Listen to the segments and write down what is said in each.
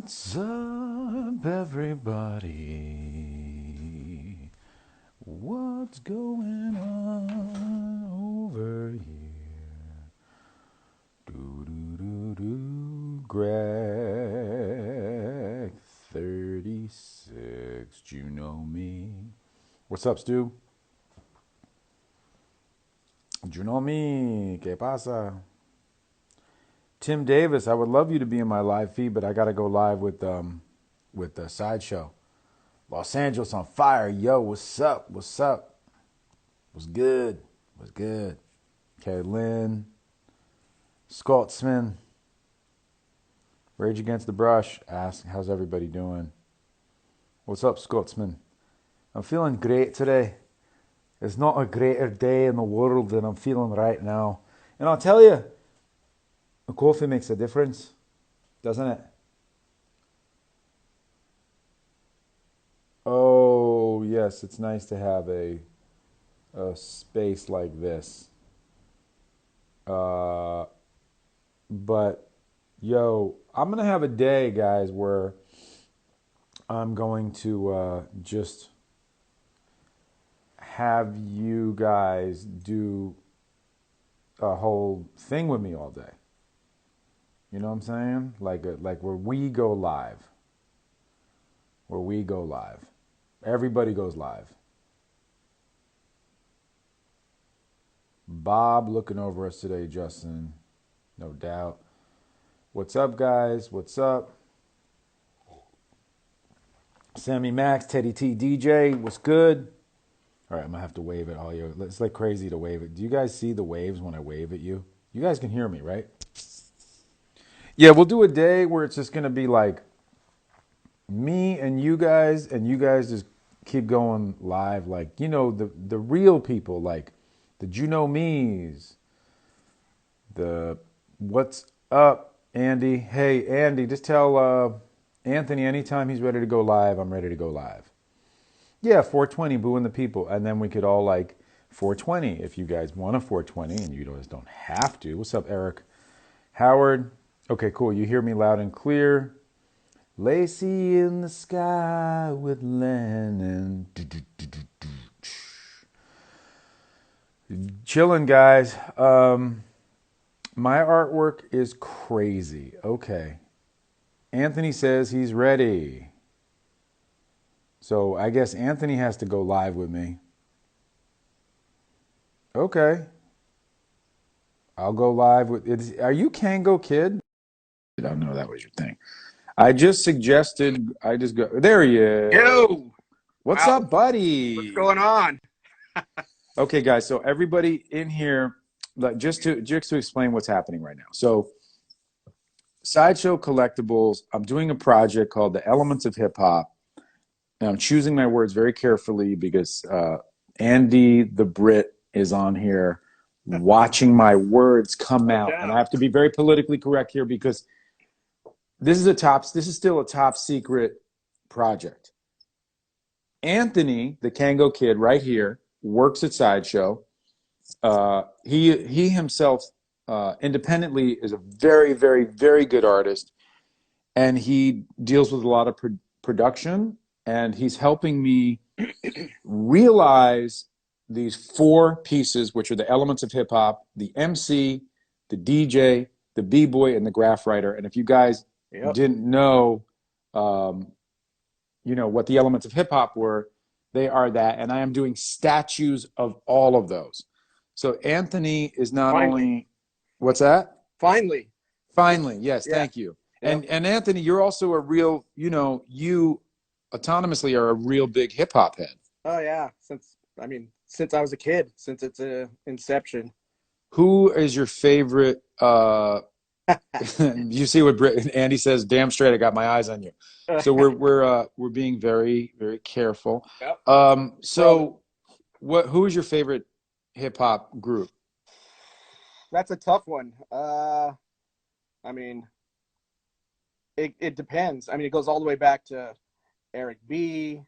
What's up, everybody? What's going on over here? Do do do do. Greg 36. Do you know me? What's up, Stu? Do you know me? ¿Qué pasa? Tim Davis, I would love you to be in my live feed, but I gotta go live with the SideShow. Los Angeles on fire, yo! What's up? What's up? What's good? What's good? Okay, Lynn, Scotsman, Rage Against the Brush. Ask, how's everybody doing? What's up, Scotsman? I'm feeling great today. It's not a greater day in the world than I'm feeling right now. And I'll tell you, the coffee makes a difference, doesn't it? Oh, yes, it's nice to have a space like this. Uh, but, yo, I'm going to have a day, guys, where I'm going to just have you guys do a whole thing with me all day. You know what I'm saying? Like where we go live. Where we go live. Everybody goes live. Bob looking over us today, Justin. No doubt. What's up, guys? What's up? Sammy Max, Teddy T, DJ. What's good? All right, I'm going to have to wave at all you. It's like crazy to wave it. Do you guys see the waves when I wave at you? You guys can hear me, right? Yeah, we'll do a day where it's just going to be like me and you guys just keep going live. Like, you know, the real people, like the Juno Me's, the what's up, Andy? Hey, Andy, just tell Anthony anytime he's ready to go live, I'm ready to go live. Yeah, 420, booing the people. And then we could all like 420 if you guys want a 420 and you guys don't have to. What's up, Eric? Howard? Okay, cool. You hear me loud and clear. Lacey in the sky with Lennon. Chilling, guys. My artwork is crazy. Okay. Anthony says he's ready. So I guess Anthony has to go live with me. Okay. I'll go live with it. Are you Kango Kid? I don't know that was your thing. I just suggested I just go there he is. Yo, What's wow, up, what's buddy? going on? Okay, guys, so everybody in here, like just to explain what's happening right now. So Sideshow Collectibles, I'm doing a project called The Elements of Hip Hop. And I'm choosing my words very carefully because Andy the Brit is on here watching my words come No out. And I doubt. have to be very politically correct here because this is still a top secret project. Anthony, the Kango Kid right here, works at Sideshow. He himself independently is a very, very, very good artist. And he deals with a lot of production, and he's helping me realize these four pieces, which are the elements of hip hop: the MC, the DJ, the b-boy, and the graph writer. And if you guys Yep. didn't know, um, you know what the elements of hip hop were, they are that. And I am doing statues of all of those. So Anthony is not Finally. only, what's that? Finally. Finally, yes, Yeah. thank you. Yep. And Anthony, you're also a real, you autonomously are a real big hip hop head. Oh yeah. Since I was a kid, since its inception. Who is your favorite? You see what Andy says? Damn straight, I got my eyes on you. So we're being very very careful. Yep. Brother. So who is your favorite hip hop group? That's a tough one. I mean, it depends. I mean, it goes all the way back to Eric B.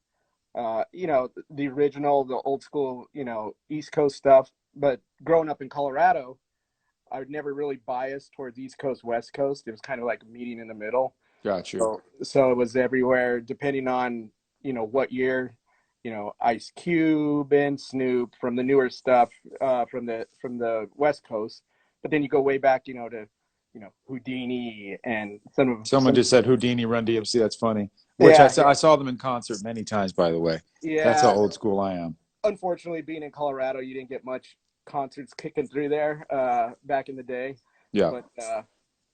The original, the old school, East Coast stuff. But growing up in Colorado, I would never really bias towards East Coast, West Coast. It was kind of like a meeting in the middle. Got you. So it was everywhere, depending on what year. Ice Cube and Snoop from the newer stuff, from the West Coast. But then you go way back, to Houdini and Someone just said Houdini, Run DMC. That's funny. Which yeah, I saw them in concert many times, by the way. That's how yeah. old school I am. Unfortunately, being in Colorado, you didn't get much concerts kicking through there back in the day. Yeah. But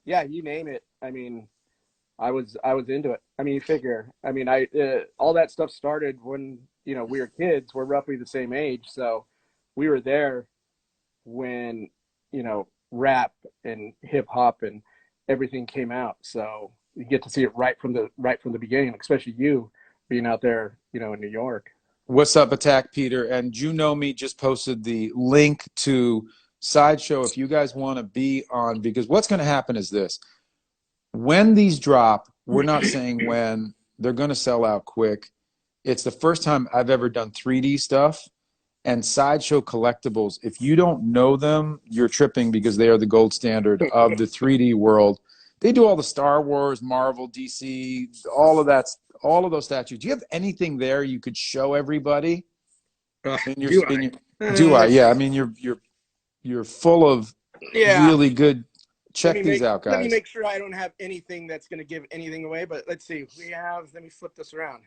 yeah, you name it. I mean, I was into it. I mean, you figure. I mean, I all that stuff started when we were kids. We're roughly the same age, so we were there when rap and hip hop and everything came out. So you get to see it right from the beginning, especially you being out there, in New York. What's up, Attack Peter? And you know me just posted the link to SideShow if you guys want to be on, because what's going to happen is this. When these drop, we're not saying when, they're going to sell out quick. It's the first time I've ever done 3D stuff. And Sideshow Collectibles, if you don't know them, you're tripping because they are the gold standard of the 3D world. They do all the Star Wars, Marvel, DC, all of that, all of those statues. Do you have anything there you could show everybody? Do I? Do I? Yeah. I mean, you're full of Yeah. really good. Let Check me these make out, let me guys. make sure I don't have anything that's going to give anything away. But let's see. Let me flip this around.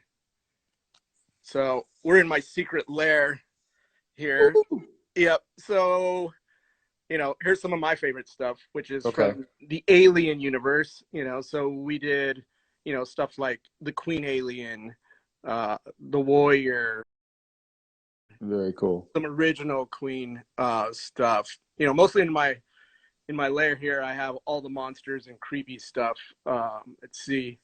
So we're in my secret lair here. Yep. So here's some of my favorite stuff, which is Okay. from the Alien universe. So we did stuff like the Queen Alien, the Warrior, Very cool. some original Queen stuff. Mostly in my lair here, I have all the monsters and creepy stuff. Let's see.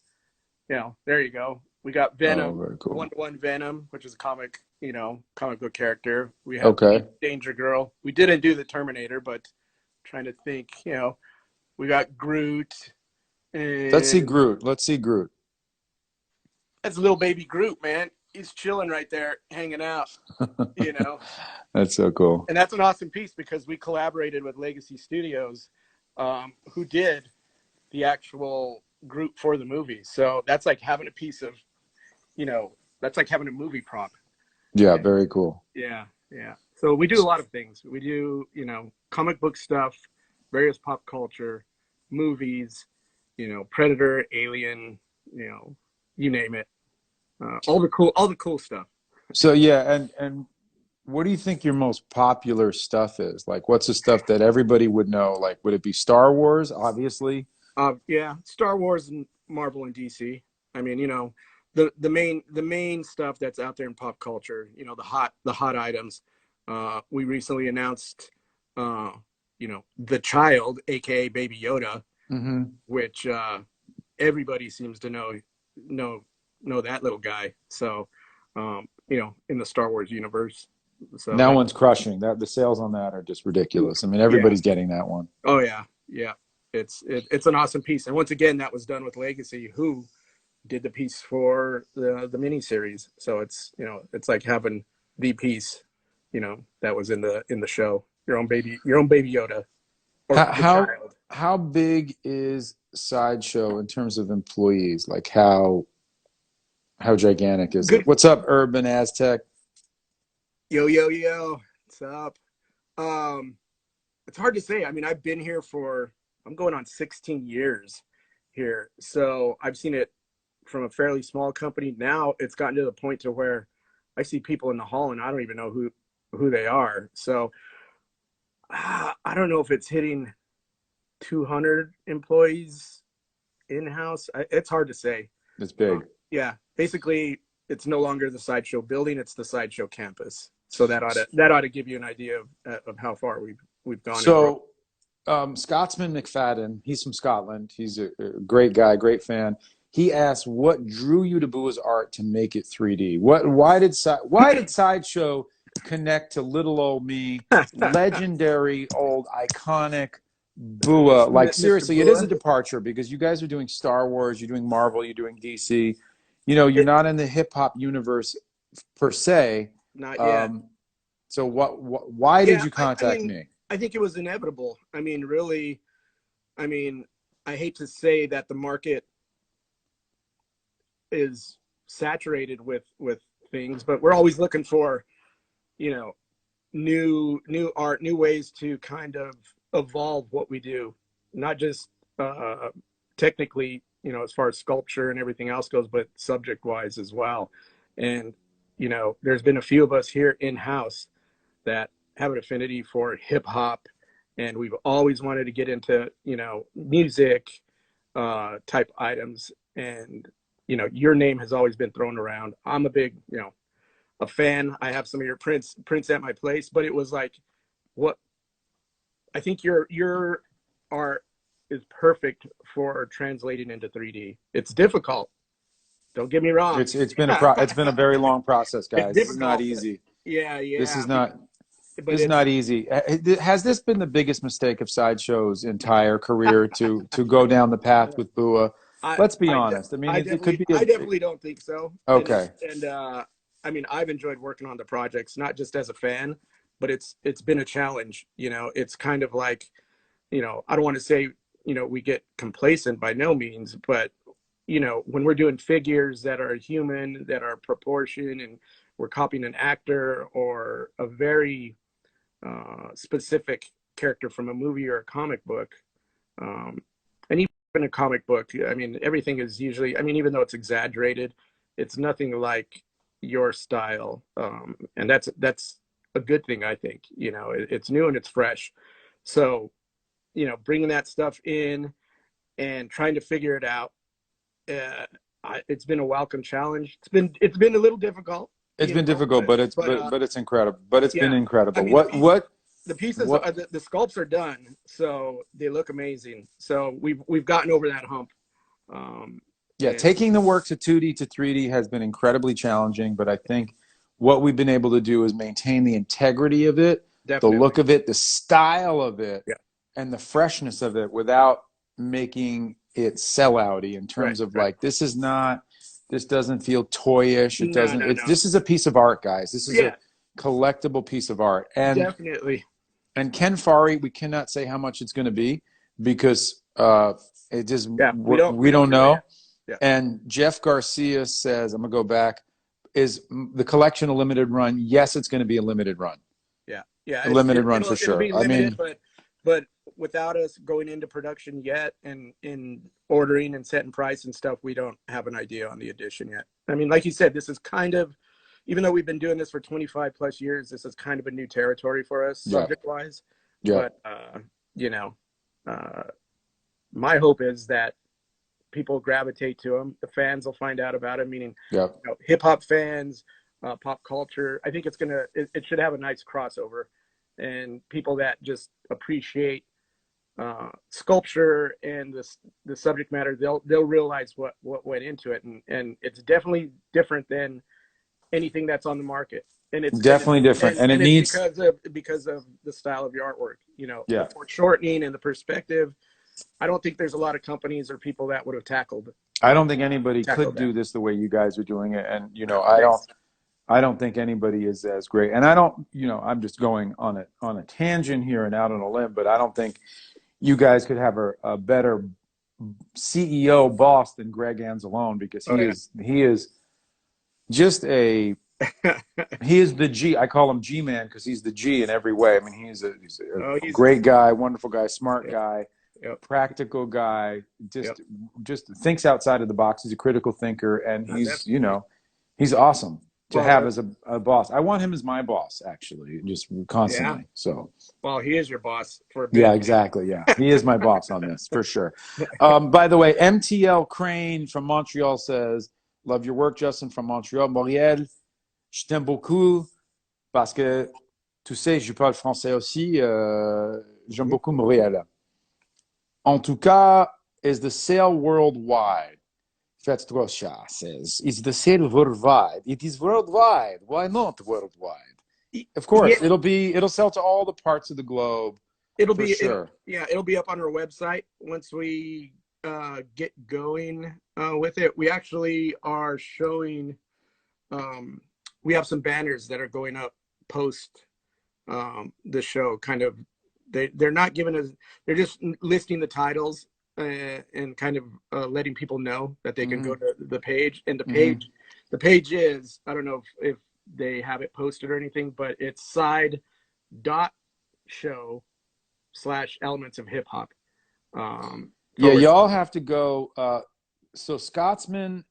There you go. We got Oh, Venom, very cool. one-to-one Venom, which is a comic book character. We have Okay. Danger Girl. We didn't do the Terminator, but trying to think. We got Groot, Let's see and Groot. Let's see Groot. that's little baby Groot, man. He's chilling right there, hanging out. You know, That's so cool. and that's an awesome piece because we collaborated with Legacy Studios, who did the actual Groot for the movie. So that's like having a piece of, that's like having a movie prop. Yeah, very cool. Yeah, yeah. So we do a lot of things. We do, comic book stuff, various pop culture, movies, Predator, Alien, you name it. All the cool stuff. So yeah, and what do you think your most popular stuff is? Like, what's the stuff that everybody would know? Like, would it be Star Wars, obviously? Yeah, Star Wars and Marvel and DC. I mean, the main stuff that's out there in pop culture. The hot items. We recently announced, the Child, aka Baby Yoda, Mm-hmm. which everybody seems to know know that little guy. So, in the Star Wars universe. So That that, one's crushing. That the sales on that are just ridiculous. I mean, yeah. everybody's getting that one. Oh yeah, yeah. It's an awesome piece, and once again, that was done with Legacy, who did the piece for the miniseries. So it's like having the piece, that was in the show. Your own baby Yoda, or How the how child. how big is Sideshow in terms of employees? Like how gigantic is it? Good. What's up, Urban Aztec? Yo yo yo. What's up? Um, it's hard to say. I mean, I've been here I'm going on 16 years here, so I've seen it from a fairly small company. Now it's gotten to the point to where I see people in the hall and I don't even know who they are. So I don't know if it's hitting 200 employees in house. It's hard to say. It's big. Yeah, basically, it's no longer the Sideshow building; it's the Sideshow campus. So that ought to give you an idea of how far we've gone and grown. So, Scotsman McFadden, he's from Scotland. He's a great guy, great fan. He asked, "What drew you to Bua's art to make it 3D? Why did Sideshow connect to little old me, legendary, old, iconic Bua? Like Mr. seriously, it is a Bua? departure because you guys are doing Star Wars, you're doing Marvel, you're doing DC. You're not in the hip hop universe per se. Not yet. Um, so why did Yeah, you I contact mean, me? I think it was inevitable. I mean, really, I mean, I hate to say that the market is saturated with things, but we're always looking for, you know, new art, new ways to kind of evolve what we do, not just technically, you know, as far as sculpture and everything else goes, but subject wise as well. And you know, there's been a few of us here in house that have an affinity for hip hop, and we've always wanted to get into, you know, music type items. And you know, your name has always been thrown around. I'm a big, you know, a fan. I have some of your prints at my place, but it was like, what I think your art is perfect for translating into 3D. It's difficult. Don't get me wrong. It's been a very long process, It's guys. This is not difficult. easy. Yeah, This yeah. is not But this is it's not easy. Has this been the biggest mistake of Sideshow's entire career to go down the path with BUA? I Let's be honest. I mean, it could be I definitely don't think so. okay. And I mean, I've enjoyed working on the projects, not just as a fan, but it's been a challenge. You know, it's kind of like, you know, I don't want to say, you know, we get complacent by no means, but you know, when we're doing figures that are human, that are proportion, and we're copying an actor or a very specific character from a movie or a comic book, um, and even a comic book, I mean, everything is usually, I mean, even though it's exaggerated, it's nothing like your style, and that's a good thing, I think. You know, it's new and it's fresh, so you know, bringing that stuff in and trying to figure it out, it's been a welcome challenge. It's been a little difficult, It's you been know, difficult, but it's incredible. But it's been yeah, I incredible. mean, the pieces What are the sculpts are done, so they look amazing. So we've gotten over that hump. Um, Yeah, and taking the work to 2D to 3D has been incredibly challenging, but I think what we've been able to do is maintain the integrity of it, the look definitely, of it, the style of it, yeah, and the freshness of it without making it sellouty in right, terms of right. like this doesn't feel toyish. It No, doesn't no, it's no. this is a piece of art, guys. This is a Yeah, collectible piece of art. definitely. And Ken Fari, we cannot say how much it's going to be because it just Yeah, we we don't don't know know. yet. Yeah. And Jeff Garcia says, I'm gonna go back. Is the collection a limited run? Yes, it's going to be a limited run. Yeah, yeah. A limited run for It'll sure. be I limited, mean, but without us going into production yet and in ordering and setting price and stuff, we don't have an idea on the edition yet. I mean, like you said, this is kind of, even though we've been doing this for 25 plus years, this is kind of a new territory for us, yeah, subject wise. yeah, But you know, uh, my hope is that people gravitate to them. The fans will find out about it, meaning, yeah. you know, hip hop fans, pop culture. I think it should have a nice crossover, and people that just appreciate sculpture and the subject matter, they'll realize what went into it, and it's definitely different than anything that's on the market. And Definitely different. And it it's needs, because of the style of your artwork. You know, the yeah. foreshortening and the perspective. I don't think there's a lot of companies or people that would have I don't think anybody could tackled that. do this the way you guys are doing it. And, you know, Thanks. I don't think anybody is as great. And I don't, you know, I'm just going on a tangent here and out on a limb, but I don't think you guys could have a better CEO boss than Greg Anzalone because Oh he is just yeah. he is the G. I call him G man because he's the G in every way. I mean, he's Oh, a he's great guy, wonderful guy, smart yep, guy, yep, practical guy. yep. Just thinks outside of the box. He's a critical thinker, and he's you Definitely. know he's awesome to Well, have as a boss. I want him as my boss actually, just yeah. constantly. So Well, he is your boss for a yeah, bit. exactly. Yeah, he is my boss on this for sure. By the way, MTL Crane from Montreal says, "Love your work, Justin from Montreal, Montréal. Je t'aime beaucoup parce que tu sais, je parle français aussi. J'aime Mhm. beaucoup Montréal. En tout cas, is the sale worldwide?" Fetztrosha says, "Is the sale worldwide?" It is worldwide. Why not worldwide? Of Yeah, course, it'll sell to all the parts of the globe for sure. it'll be up on our website once we get going with it. We actually are showing. Um, we have some banners that are going up post the show. Kind of, they're not giving us. They're just listing the titles and kind of letting people know that they can go to the page. And the page is, I don't know if they have it posted or anything, but it's side.show/elements of hip hop. Yeah, y'all have to go. So Scotsman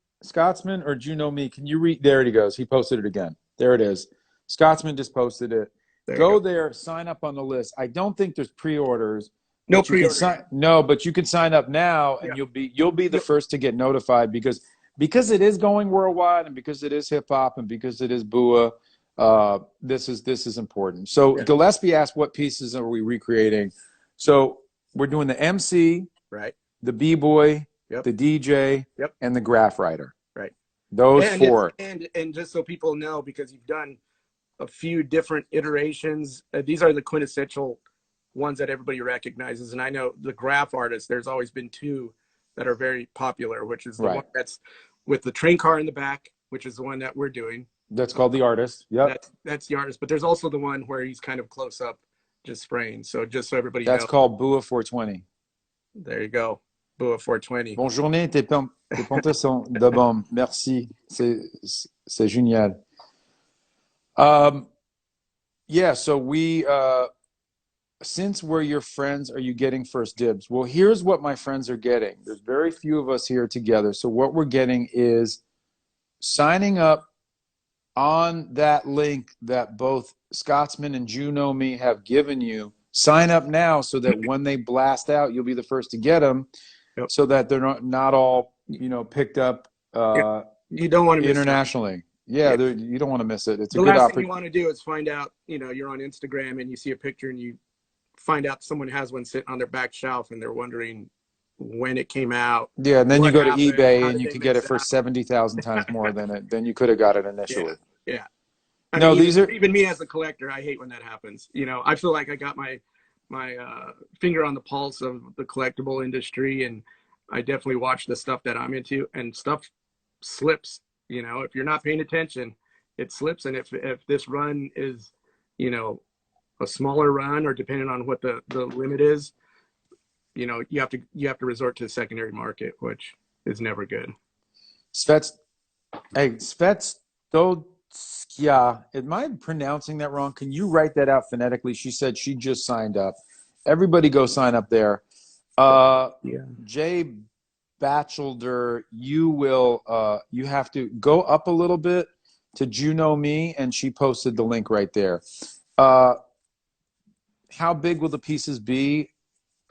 or Juno Me, can you read? There he goes. He posted it again. There it is. Scotsman just posted it. Go there, sign up on the list. I don't think there's pre-orders. No pre-order. No, but you can sign up now, and you'll be the first to get notified because it is going worldwide, and because it is hip hop, and because it is BUA. This is important. So Gillespie asked, what pieces are we recreating? So we're doing the MC, right? The B-boy, the DJ, and the graph writer. Right. Those four. And just so people know, because you've done a few different iterations, these are the quintessential ones that everybody recognizes. And I know the graph artists, there's always been two that are very popular, which is the one that's with the train car in the back, which is the one that we're doing. That's called the artist. Yep. That's the artist. But there's also the one where he's kind of close up, just spraying. So just so everybody knows. That's called BUA 420. There you go. BUA 420. Bonne journée, tes pontes sont de bombe. Merci. C'est génial. Yeah, so we, since we're your friends, are you getting first dibs? Well, here's what my friends are getting. There's very few of us here together. So what we're getting is signing up on that link that both Scotsman and Juno Me have given you. Sign up now so that when they blast out, you'll be the first to get them, so that they're not all, picked up you don't want to internationally. Yeah, you don't want to miss it. It's a good opportunity. The last opportunity. thing you want to do is find out, you're on Instagram and you see a picture and you find out someone has one sitting on their back shelf and they're wondering when it came out. Yeah, and then you go to eBay and you can get it for 70,000 times more than you could have got it initially. Yeah. I mean, even me as a collector, I hate when that happens. I feel like I got my finger on the pulse of the collectible industry, and I definitely watch the stuff that I'm into, and stuff slips. If you're not paying attention, it slips. And if this run is, a smaller run, or depending on what the limit is, you have to resort to the secondary market, which is never good. Svetstovskia, am I pronouncing that wrong? Can you write that out phonetically? She said she just signed up. Everybody go sign up there. Jay Batchelder, you have to go up a little bit to Juno Me, and she posted the link right there. How big will the pieces be?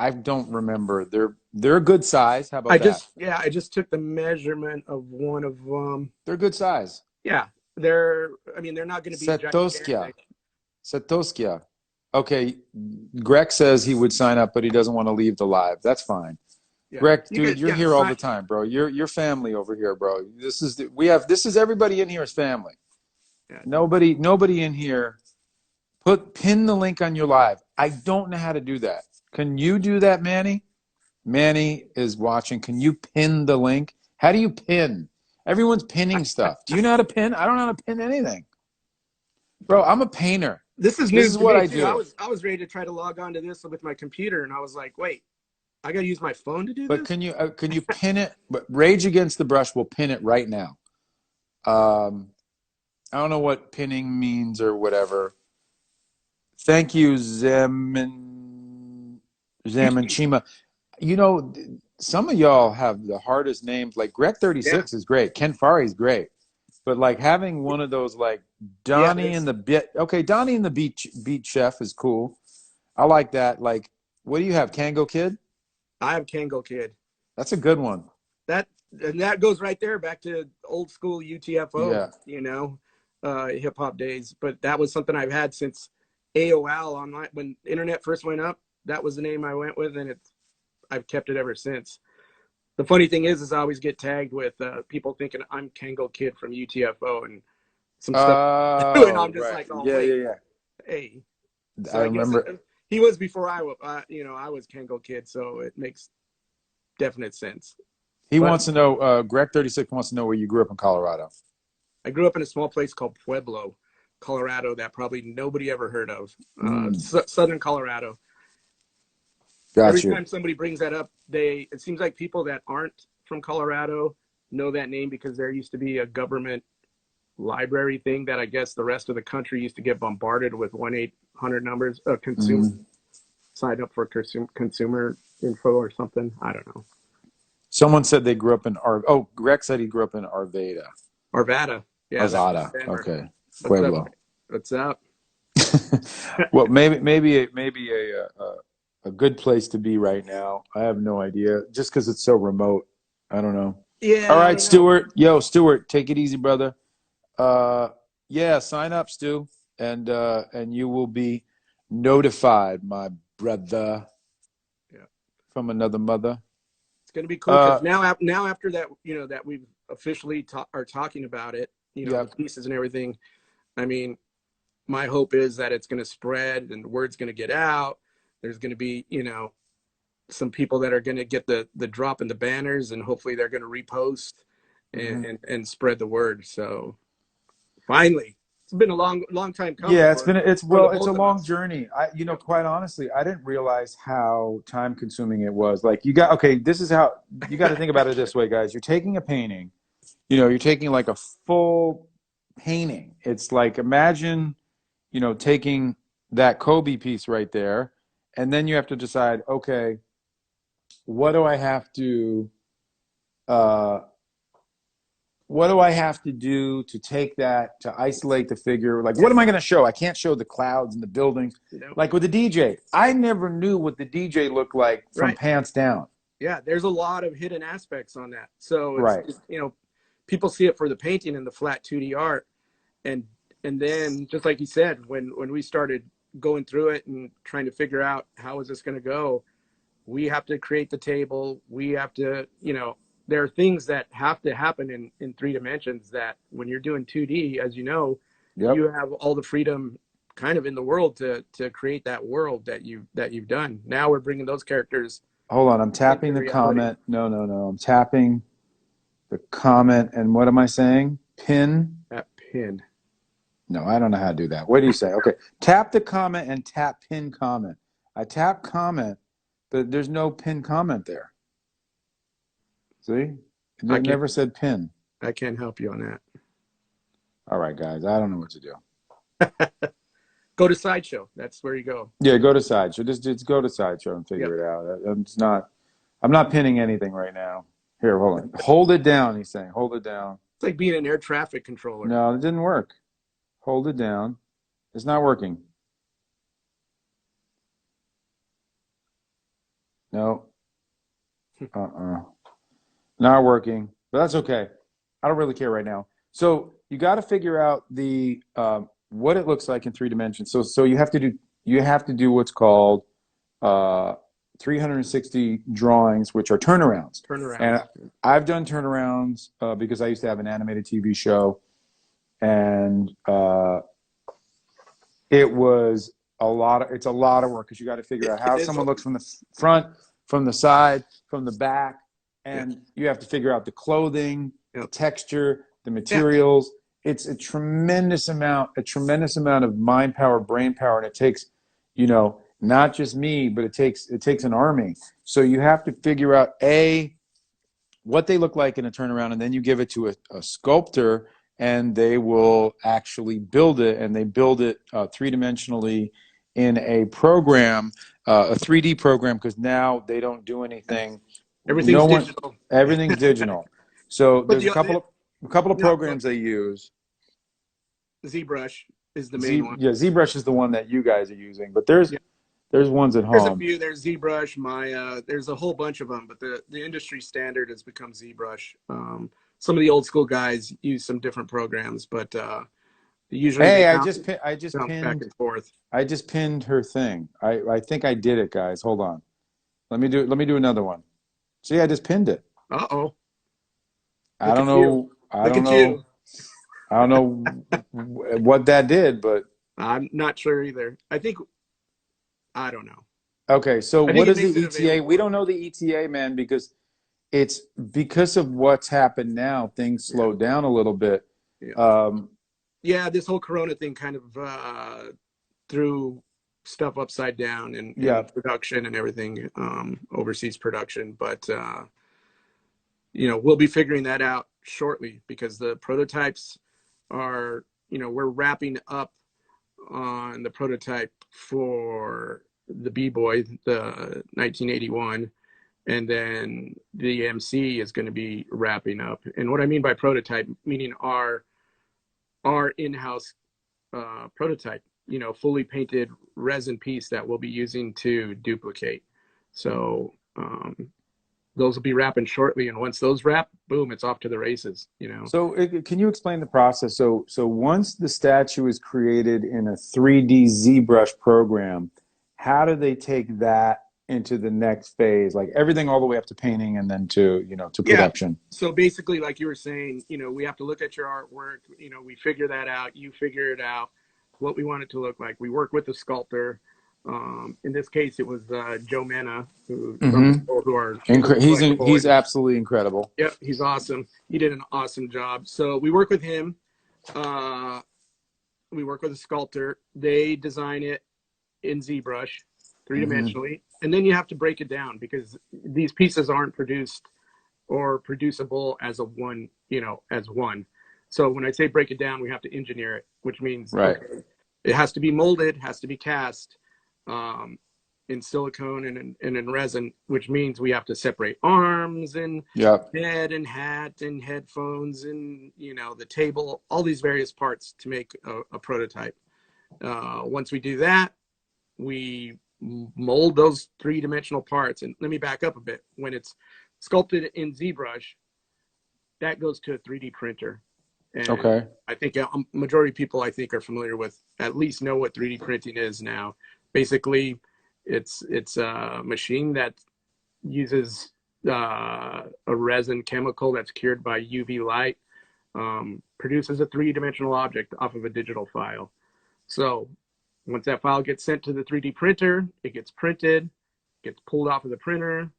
I don't remember. They're a good size. How about that? I just took the measurement of one of them. They're good size. Yeah, they're not going to be Setoskia. Okay, Greg says he would sign up, but he doesn't want to leave the live. That's fine. Yeah. Greg, dude, you're here all the time, bro. You're family over here, bro. This is everybody in here is family. Yeah. Nobody in here. Pin the link on your live. I don't know how to do that. Can you do that, Manny? Manny is watching. Can you pin the link? How do you pin? Everyone's pinning stuff. Do you know how to pin? I don't know how to pin anything. Bro, I'm a painter. This is new. This is what I do. I was ready to try to log on to this with my computer, and I was like, wait, I got to use my phone to do this? But can you pin it? But Rage Against the Brush will pin it right now. I don't know what pinning means or whatever. Thank you, Zamanchima. Some of y'all have the hardest names. Like Greg 36 is great. Ken Fari is great. But like having one of those like Donnie and the Beat Chef is cool. I like that. Like, what do you have? Kango Kid? I have Kango Kid. That's a good one. That goes right there back to old school UTFO, hip hop days. But that was something I've had since AOL online. When internet first went up, that was the name I went with, and I've kept it ever since. The funny thing is I always get tagged with people thinking I'm Kango Kid from UTFO and some stuff. And I'm just like, hey. So I remember he was before I was Kango Kid, so it makes definite sense. He wants to know, Greg 36 wants to know where you grew up in Colorado. I grew up in a small place called Pueblo, Colorado, that probably nobody ever heard of. Southern Colorado. Every Got you. time somebody brings that up, it seems like people that aren't from Colorado know that name because there used to be a government library thing that I guess the rest of the country used to get bombarded with 1-800 numbers of consumer Mm. sign up for consumer info or something. I don't know. Someone said they grew up in Rex said he grew up in Arvada. Arvada. Yeah, that's Arvada. Denver. Okay. What's up? Pueblo. What's up? Well, maybe a good place to be right now. I have no idea. Just because it's so remote. I don't know. All Yeah, I right, don't know. Stuart. Yo, Stuart, take it easy, brother. Yeah, sign up, Stu, and you will be notified, my brother, Yeah, from another mother. it's gonna be cool Uh, because now after that, that we've officially are talking about it, the yep. pieces and everything. I mean, my hope is that it's going to spread and the word's going to get out. There's going to be, some people that are going to get the drop in the banners, and hopefully they're going to repost Mm-hmm. and spread the word. So finally, it's been a long time coming Yeah, for the it's a both of long us. journey. Yep. Quite honestly, I didn't realize how time consuming it was. Like this is how you got to think about it this way, guys. You're taking a painting, you're taking like a full painting. It's like imagine, taking that Kobe piece right there, and then you have to decide, okay, what do I have to uh what do I have to do to take that to isolate the figure? Like, what am I going to show? I can't show the clouds and the buildings. Yep. Like with the DJ, I never knew what the DJ looked like from Right. pants down. Yeah. There's a lot of hidden aspects on that. So Right. people see it for the painting and the flat 2D art, and then just like you said, when we started going through it and trying to figure out how is this going to go, we have to create the table. We have to, there are things that have to happen in 3 dimensions that when you're doing 2D, as you know, Yep. you have all the freedom kind of in the world to create that world that you've done. Now we're bringing those characters Hold on. I'm tapping into the reality. comment. No, no, no. I'm tapping the comment. And what am I saying? Pin? That pin. No, I don't know how to do that. What do you say? Okay. Tap the comment and tap pin comment. I tap comment, but there's no pin comment there. See? I It can't never said pin. I can't help you on that. All right, guys. I don't know what to do. Go to SideShow. That's where you go. Yeah, go to SideShow. Just go to SideShow and Yep. figure it out. I'm not pinning anything right now. Here, hold on. Hold it down, he's saying. Hold it down. It's like being an air traffic controller. No, it didn't work. Hold it down. It's not working. No. Uh-uh. Not working. But that's okay. I don't really care right now. So you got to figure out the what it looks like in 3 dimensions. So you have to do what's called uh, 360 drawings, which are turnarounds. Turnarounds. And I've done turnarounds because I used to have an animated TV show, and it's a lot of work because you got to figure out how It is. someone looks from the front, from the side, from the back, Yeah. and you have to figure out the clothing, the Yep. texture, the Yeah. materials. It's a tremendous amount of mind power, brain power, and it takes, not just me, but it takes an army. So you have to figure out what they look like in a turnaround, and then you give it to a sculptor, and they will actually build it, and they build it 3 dimensionally in a program, a 3D program, because now they don't do anything. Everything's digital. Everything's digital. So But there's a couple of no, programs they use. ZBrush is the main one. ZBrush is the one that you guys are using, but there's Yeah. there's ones at There's a home. few. There's ZBrush, Maya. There's a whole bunch of them, but the industry standard has become ZBrush. Some of the old school guys use some different programs, but usually Hey, they I just bounce back pinned and forth. I just pinned her thing. I think I did it, guys. Hold on. Let me do another one. See, I just pinned it. Uh-oh. I Look don't at you. know. I Look don't at you. know. I don't know what that did, but I'm not sure either. I don't know. okay. So I think what it is the makes it ETA? We available. don't know the ETA, man, because it's because of what's happened now. Things Yeah. slowed down a little bit. Yeah. Um, Yeah, this whole Corona thing kind of threw stuff upside down Yeah. in production and everything, overseas production. But we'll be figuring that out shortly because the prototypes are, we're wrapping up on the prototype for the B-Boy, the 1981, and then the MC is going to be wrapping up. And what I mean by prototype, meaning our in-house prototype, fully painted resin piece that we'll be using to duplicate. So those will be wrapping shortly, and once those wrap, boom, it's off to the races. So can you explain the process? So once the statue is created in a 3D ZBrush program, how do they take that into the next phase? Like everything all the way up to painting and then to production. So basically, like you were saying, we have to look at your artwork. We figure that out. You figure it out, what we want it to look like. We work with the sculptor. In this case, it was Joe Mena, who are he's absolutely incredible. Yep, he's awesome. He did an awesome job. So we work with him. We work with a sculptor. They design it in ZBrush, three-dimensionally, and then you have to break it down because these pieces aren't produced or producible as one. So when I say break it down, we have to engineer it, which means okay, it has to be molded, has to be cast in silicone and in resin, which means we have to separate arms and head and hat and headphones and the table, all these various parts to make a prototype. Once we do that, we mold those three-dimensional parts. And let me back up a bit. When it's sculpted in ZBrush, that goes to a 3D printer. And I think a majority of people are familiar with, at least know what 3D printing is now. Basically, it's a machine that uses a resin chemical that's cured by UV light, produces a three-dimensional object off of a digital file. So once that file gets sent to the 3D printer, it gets printed, gets pulled off of the printer,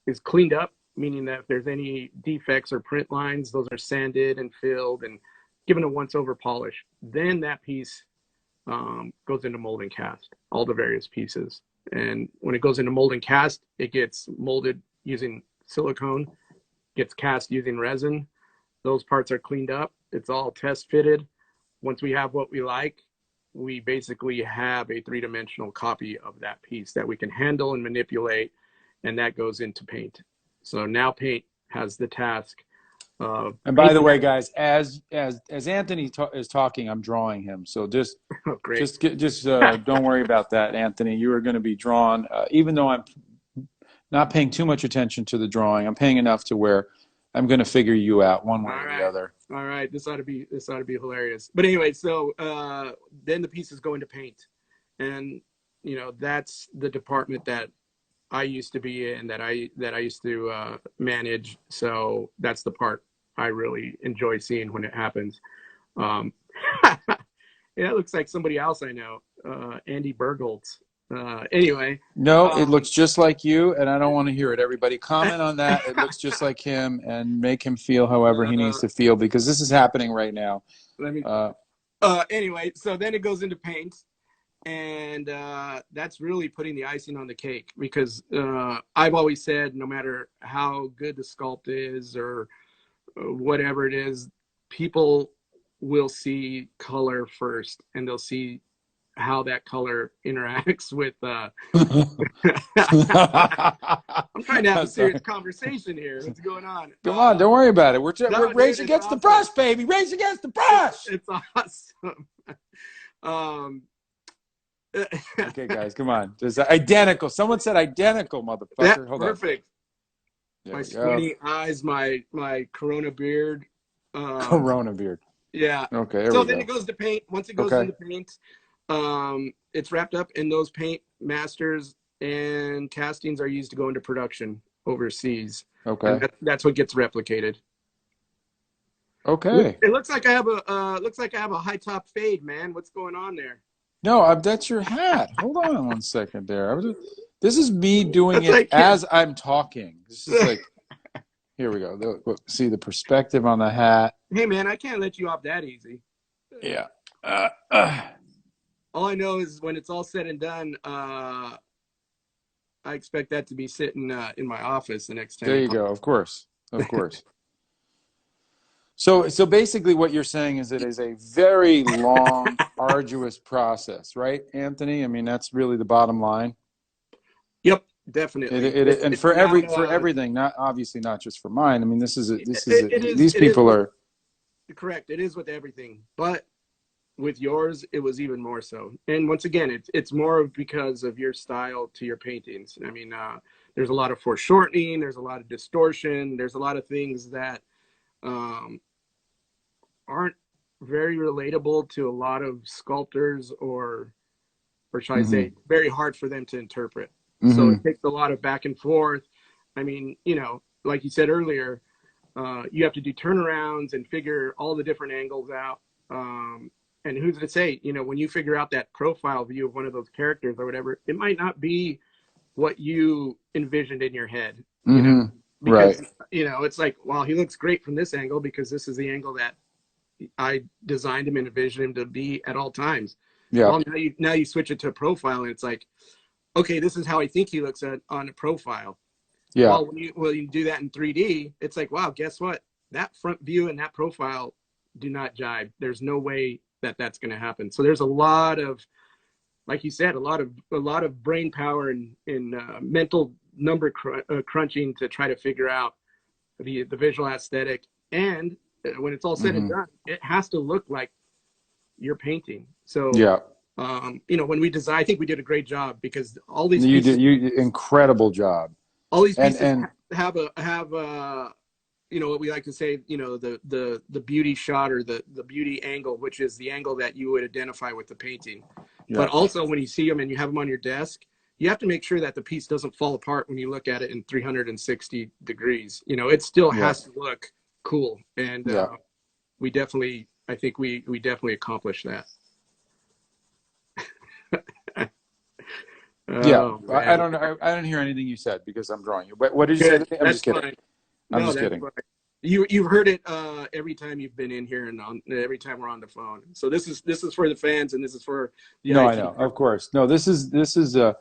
is cleaned up, meaning that if there's any defects or print lines, those are sanded and filled and given a once-over polish. Then that piece goes into mold and cast, all the various pieces. And when it goes into mold and cast, it gets molded using silicone, gets cast using resin. Those parts are cleaned up. It's all test fitted. Once we have what we like, we basically have a three-dimensional copy of that piece that we can handle and manipulate, and that goes into paint. So now paint has the task of. And by the way, guys, as Anthony is talking, I'm drawing him. So just don't worry about that, Anthony. You are going to be drawn, even though I'm not paying too much attention to the drawing. I'm paying enough to where I'm going to figure you out one way or the other. All right, this ought to be hilarious. But anyway, so then the pieces go into paint, and that's the department that I used to be in, that I used to manage. So that's the part I really enjoy seeing when it happens. It looks like somebody else I know, Andy Bergholtz. Anyway. No, it looks just like you, and I don't want to hear it. Everybody comment on that. It looks just like him, and make him feel however he needs to feel, because this is happening right now. Anyway, so then it goes into paint, and that's really putting the icing on the cake, because I've always said no matter how good the sculpt is or whatever it is, people will see color first, and they'll see how that color interacts with I'm trying to have a serious conversation here. What's going on? Come on, don't worry about it. We're race against the brush, baby. Race against the brush. It's awesome. Okay, guys, come on. There's identical. Someone said identical, motherfucker. Hold perfect. On. My squinty eyes, my Corona beard. Corona beard. Yeah. Okay. So then it goes to paint. Once it goes into paint, it's wrapped up, and those paint masters and castings are used to go into production overseas. Okay. And that's what gets replicated. Okay. It looks like I have a high top fade, man. What's going on there? No, that's your hat. Hold on one second there. This is me doing it as I'm talking. This is like, here we go. See the perspective on the hat. Hey, man, I can't let you off that easy. Yeah. all I know is when it's all said and done, I expect that to be sitting in my office the next time There you you call. go. Of course. Of course. So basically what you're saying is it is a very long, arduous process, right, Anthony? I mean, that's really the bottom line. Yep, definitely. And It's not for everything, not obviously not just for mine. I mean, these it is people with are. correct. It is with everything, but with yours, it was even more so. And once again, it's more of because of your style to your paintings. I mean, there's a lot of foreshortening, there's a lot of distortion, there's a lot of things that um, aren't very relatable to a lot of sculptors, or shall I Hmm. say, very hard for them to interpret. So it Hmm. takes a lot of back and forth. I mean, like you said earlier, you have to do turnarounds and figure all the different angles out. And who's to say, when you figure out that profile view of one of those characters or whatever, it might not be what you envisioned in your head, Hmm. Right. because, it's like, well, he looks great from this angle because this is the angle that I designed him and envisioned him to be at all times. Yeah. Well, now you switch it to a profile, and it's like, okay, this is how I think he looks on a profile. Yeah. Well, when you do that in 3D, it's like, wow, guess what? That front view and that profile do not jibe. There's no way that that's going to happen. So there's a lot of, like you said, a lot of brain power and mental number crunching to try to figure out the visual aesthetic. And when it's all said and Hmm. done, it has to look like you're painting. So, Yeah. when we design, I think we did a great job because all these You pieces, did you incredible job. all these And pieces and have what we like to say, the beauty shot or the beauty angle, which is the angle that you would identify with the painting. yeah. But also when you see them and you have them on your desk, you have to make sure that the piece doesn't fall apart when you look at it in 360 degrees. It still Yeah. has to look cool. And Yeah. I think we definitely accomplished that. Yeah. Oh I man. don't know. I didn't hear anything you said because I'm drawing you. What did you say Good. to me? I'm That's just kidding. fine. I'm No, just that's kidding. fine. You've heard it every time you've been in here and every time we're on the phone. So this is for the fans and this is for the No, I IT know. Of crew. course. No, this is a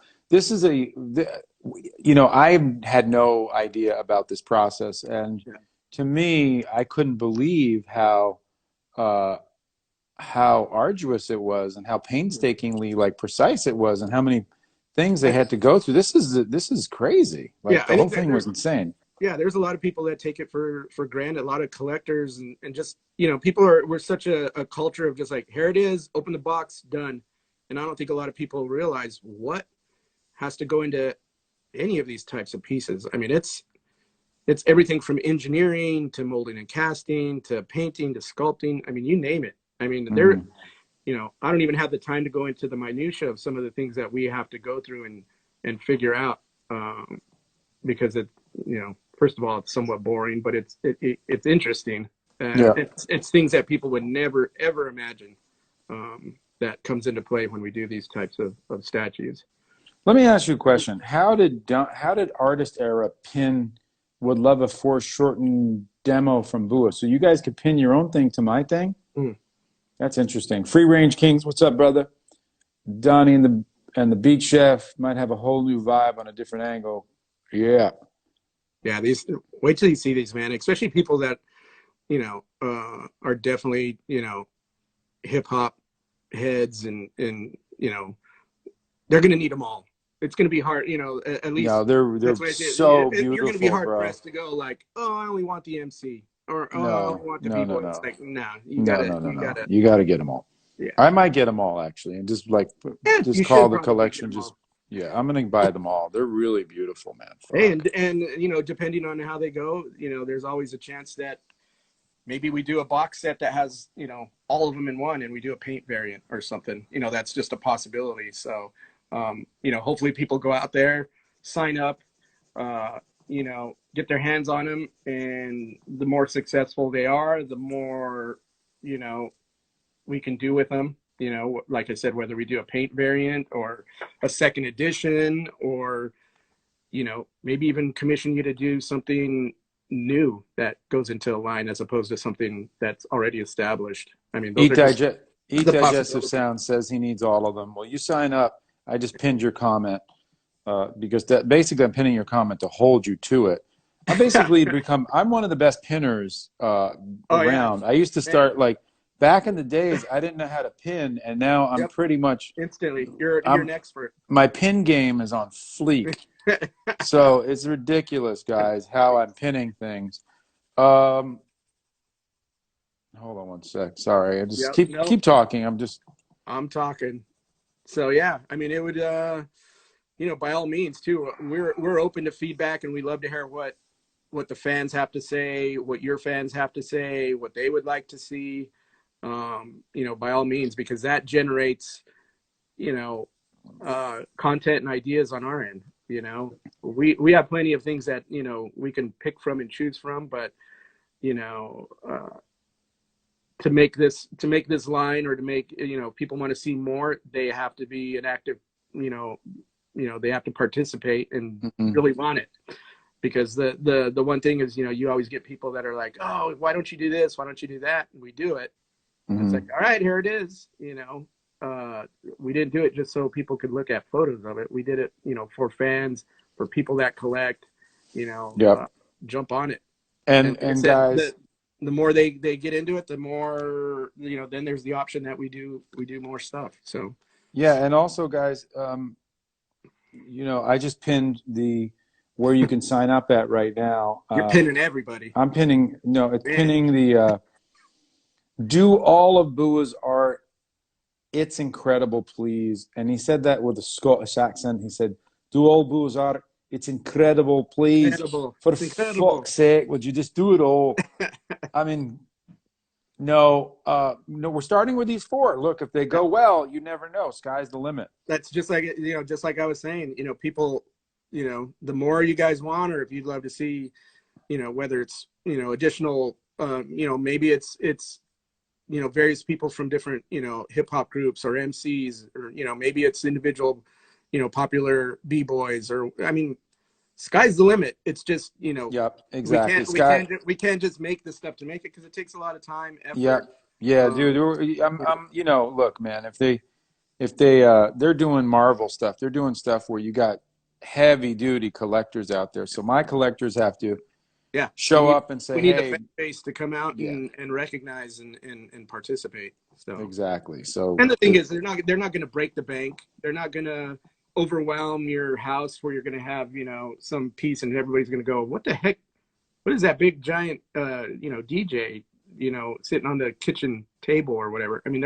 you know, I had no idea about this process, and Yeah. to me, I couldn't believe uh how arduous it was and how painstakingly like precise it was and how many things they I had to go through. This is crazy. yeah, Like the I whole think that thing there's was insane. yeah, there's a lot of people that take it for granted. A lot of collectors and just people we're such a culture of just like, here it is, open the box, done. And I don't think a lot of people realize what has to go into any of these types of pieces. I mean, it's everything from engineering to molding and casting to painting to sculpting. I mean, you name it. I mean, Hmm. I don't even have the time to go into the minutia of some of the things that we have to go through and figure out, because first of all, it's somewhat boring, but it's interesting. Yeah. It's things that people would never ever imagine, that comes into play when we do these types of statues. Let me ask you a question. How did Artist Era pin would love a foreshortened demo from BUA? So you guys could pin your own thing to my thing? Mm. That's interesting. Free Range Kings, what's up, brother? Donnie and the Beach Chef might have a whole new vibe on a different angle. Yeah. Yeah, these wait till you see these, man. Especially people that are definitely hip hop heads, and they're going to need them all. It's going to be hard, at No, least they're that's what I say. so You're going to be beautiful, hard bro. pressed to go like, oh, I only want the MC, or oh, I only No, want the no, no, b-boy. It's no. like, nah, you No, gotta, no, no, you no. gotta, You got to get them all. yeah, I might get them all actually, and yeah. just You call should the probably get collection. them Just all. yeah, I'm gonna buy them all. They're really beautiful, man. Hey, Fuck. and depending on how they go, there's always a chance that maybe we do a box set that has all of them in one, and we do a paint variant or something. That's just a possibility. So hopefully people go out there, sign up, get their hands on them, and the more successful they are, the more you know we can do with them. Like I said, whether we do a paint variant or a second edition, or maybe even commission you to do something new that goes into a line as opposed to something that's already established. I mean, those Eat are just Digest. Eat the Digestive possibility. Sound says he needs all of them. Well, you sign up. I just pinned your comment because basically I'm pinning your comment to hold you to it. I'm one of the best pinners Oh yeah, around. I used to man. start like back in the days, I didn't know how to pin, and now I'm Yep. pretty much, Instantly, you're I'm an expert. my pin game is on fleek. So it's ridiculous, guys, how I'm pinning things. Um, Hold on one sec. Sorry, I just Yep. keep Nope. talking. I'm just I'm talking. So yeah, I mean, it would, by all means, too. We're open to feedback, and we love to hear what the fans have to say, what your fans have to say, what they would like to see. By all means, because that generates, you know, content and ideas on our end. We have plenty of things that we can pick from and choose from, but you know, to make this line, or to make people want to see more, they have to be an active, you know they have to participate and mm-mm, really want it. Because the one thing is, you always get people that are like, oh, why don't you do this, why don't you do that, and we do it. And it's like, mm-mm. all right, here it is. We didn't do it just so people could look at photos of it. We did it, for fans, for people that collect, you know uh, Yep. jump on it. And And like I and said, guys, the more they get into it, the more, then there's the option that we do more stuff. So yeah, and also guys, I just pinned the where you can sign up at right now. you're pinning everybody, I'm pinning. No, it's man. pinning the do all of Bua's art. It's incredible, please. And he said that with a Scottish accent. He said, "Do all Bua's art. It's incredible, please. Incredible. For It's incredible. fuck's sake, would you just do it all?" I mean, no, no. We're starting with these four. Look, if they go well, you never know. Sky's the limit. That's just like I was saying, people, the more you guys want, or if you'd love to see, whether it's, additional, maybe it's various people from different, hip hop groups or MCs, or, maybe it's individual, popular B-boys, or, I mean, sky's the limit. It's just, Yep, we exactly. can't we Sky. can't we can't just make this stuff to make it, because it takes a lot of time, Yep. effort. Yeah, dude. um Look, man. They're doing Marvel stuff. They're doing stuff where you got heavy duty collectors out there. So my collectors have to yeah, we show need up and we say, need the "Hey, fan base to come out yeah, and recognize and participate. So, exactly." So and the thing is, they're not going to break the bank. They're not going to overwhelm your house, where you're going to have, some piece, and everybody's going to go, what the heck, what is that big giant DJ, sitting on the kitchen table or whatever. I mean,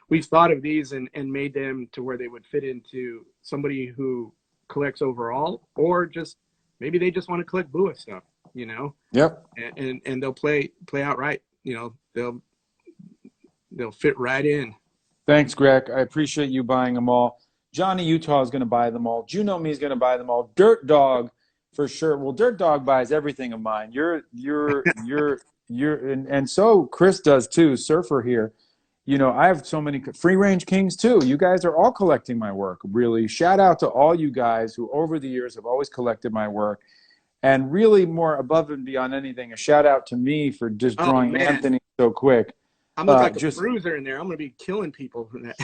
we've thought of these and made them to where they would fit into somebody who collects overall, or just maybe they just want to collect BUA stuff, yep. and they'll play out right. They'll fit right in. Thanks, Greg. I appreciate you buying them all. Johnny Utah is going to buy them all. Juno Me is going to buy them all. Dirt Dog, for sure. Well, Dirt Dog buys everything of mine. And so Chris does too. Surfer here. I have so many Free Range Kings too. You guys are all collecting my work. Really, shout out to all you guys who over the years have always collected my work. And really, more above and beyond anything, a shout out to me for just Oh drawing man, Anthony so quick. I'm look like a Just bruiser in there. I'm gonna be killing people from that.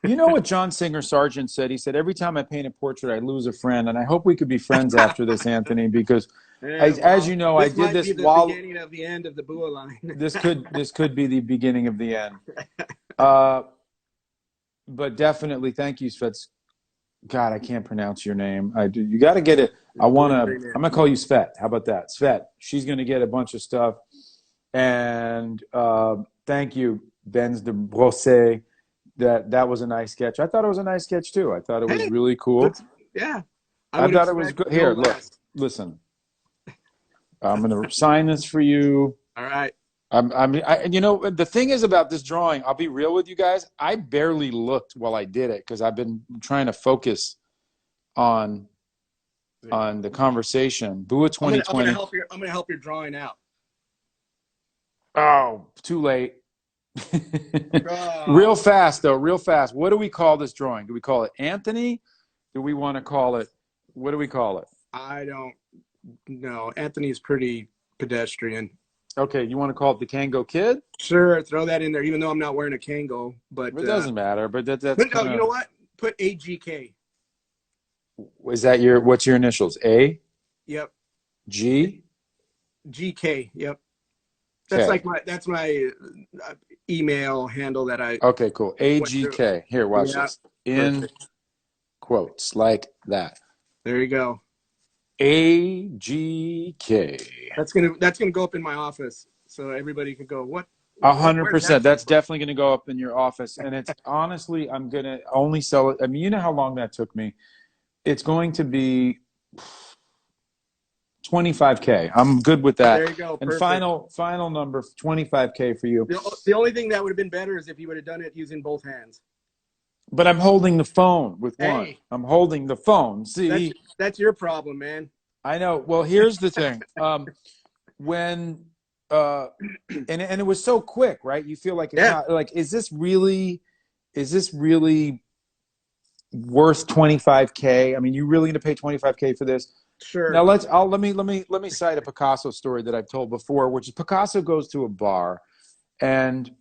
You know what John Singer Sargent said? He said, every time I paint a portrait, I lose a friend. And I hope we could be friends after this, Anthony, because Yeah, as well, you know, I this did might be this the while beginning of the end of the BUA line. this could be the beginning of the end. Uh, but definitely, thank you, Svet. God, I can't pronounce your name. You got to get it. I'm going to call you Svet. How about that? Svet. She's going to get a bunch of stuff. And thank you, Benz de Brosse. That was a nice sketch. I thought it was a nice sketch too. I thought it was Hey, really cool. yeah, I I would thought it was expect good. no Here, look, less. listen. I'm gonna sign this for you. All right. The thing is about this drawing. I'll be real with you guys. I barely looked while I did it because I've been trying to focus on the conversation. BUA I'm gonna 2020. help your drawing out. Oh, too late. Real Oh, fast though, real fast. What do we call this drawing? Do we call it Anthony? Do we want to call it? What do we call it? I don't know. Anthony's pretty pedestrian. Okay, you want to call it the Kango Kid? Sure, throw that in there, even though I'm not wearing a Kango. But It doesn't matter, but that's no, kind you know of. what? Put AGK. Is that your, what's your initials? A? Yep. G? GK. Yep. K. That's my email handle that I Okay, cool. went through. AGK. Here, watch Yeah. this. In Perfect. quotes, like that. There you go. AGK. That's gonna go up in my office, so everybody can go. A Where did that 100%. come That's from? definitely going to go up in your office. And it's honestly, I'm going to only sell it. I mean, you know how long that took me? It's going to be 25K. I'm good with that. There you go. And Perfect. final number, 25K for you. The only thing that would have been better is if you would have done it using both hands. But I'm holding the phone with one. Hey, I'm holding the phone. that's See, that's your problem, man. I know. Well, here's the thing. When and it was so quick, right? You feel like it's Yeah, not like, is this really worth 25K? I mean, you really going to pay 25K for this? Now sure. let me cite a Picasso story that I've told before, which is Picasso goes to a bar and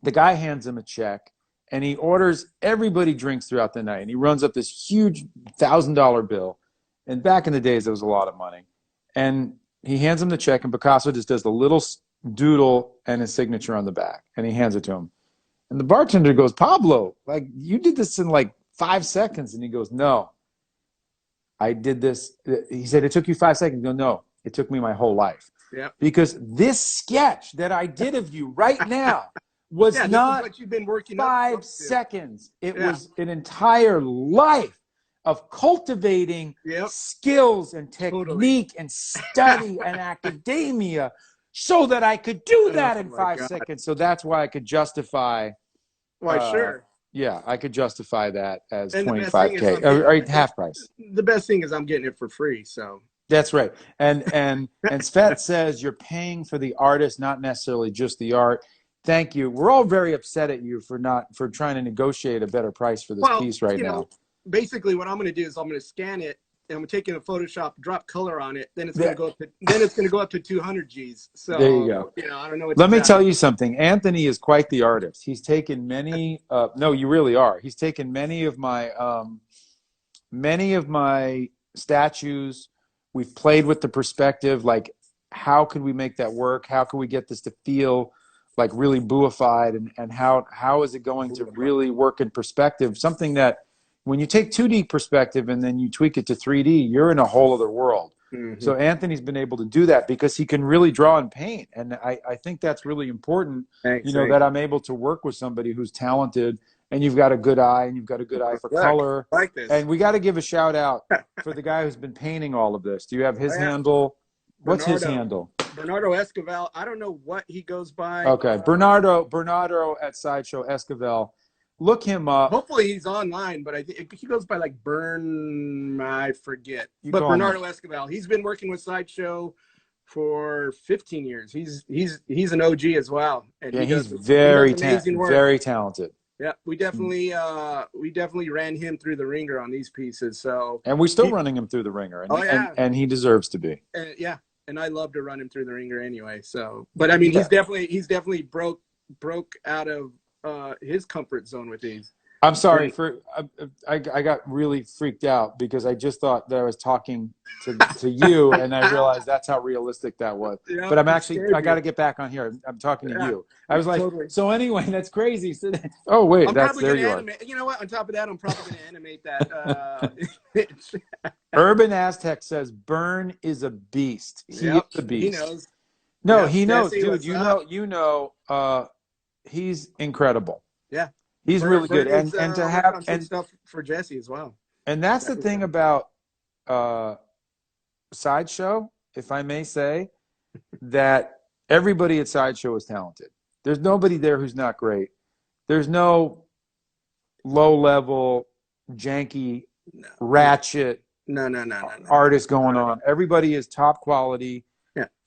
the guy hands him a check and he orders everybody drinks throughout the night and he runs up this huge $1,000 bill. And back in the days, it was a lot of money. And he hands him the check and Picasso just does the little doodle and his signature on the back and he hands it to him. And the bartender goes, Pablo, like you did this in like 5 seconds. And he goes, no, I did this. He said, it took you 5 seconds. No, no, it took me my whole life. Yeah. Because this sketch that I did of you right now was Yeah, this is not what you've been working up 5 seconds. It Yeah. was an entire life of cultivating Yep. skills and Totally. technique and study and academia so that I could do that in my 5 seconds. So that's why I could justify. Why, sure. Yeah, I could justify that as And the best thing is 25K or half price. The best thing is I'm getting it for free. So That's right. And Svet says you're paying for the artist, not necessarily just the art. Thank you. We're all very upset at you for trying to negotiate a better price for this piece right now. Basically, what I'm going to do is I'm going to scan it and I'm taking a Photoshop, drop color on it. Then it's going to go up to 200 G's. So there you go. I don't know. What Let me tell you something. Anthony is quite the artist. He's taken many. No, you really are. He's taken many of my statues. We've played with the perspective, like how could we make that work? How can we get this to feel like really buified, and how is it going to really work in perspective? Something that when you take 2D perspective and then you tweak it to 3D, you're in a whole other world. Mm-hmm. So Anthony's been able to do that because he can really draw and paint. And I think that's really important, that I'm able to work with somebody who's talented and you've got a good eye and you've got a good eye for color. Like this. And we got to give a shout out for the guy who's been painting all of this. Do you have his handle? What's his handle? Bernardo Esquivel. I don't know what he goes by. Okay. Bernardo at SideShow Esquivel. Look him up. Hopefully he's online, but I think he goes by like I forget. But Bernardo Esquivel, he's been working with SideShow for 15 years. He's an OG as well. And yeah, he's very talented. Yeah, we definitely ran him through the ringer on these pieces. So and we're still running him through the ringer. And, and he deserves to be. Yeah, and I love to run him through the ringer anyway. So, but I mean, he's definitely broke out of his comfort zone with these. I'm sorry I got really freaked out because I just thought that I was talking to you and I realized that's how realistic that was. Yeah, but I got to get back on here. I'm talking to you. I was like, so anyway, that's crazy. So oh wait, there you are. You know what? On top of that, I'm probably going to animate that. Urban Aztec says Byrne is a beast. He is a beast. He knows. No, he knows, dude. You know. He's incredible. Yeah. He's really good. And to have some stuff for Jesse as well. And that's the thing about SideShow, if I may say, that everybody at SideShow is talented. There's nobody there who's not great. There's no low-level, janky, ratchet artist going on. Everybody is top quality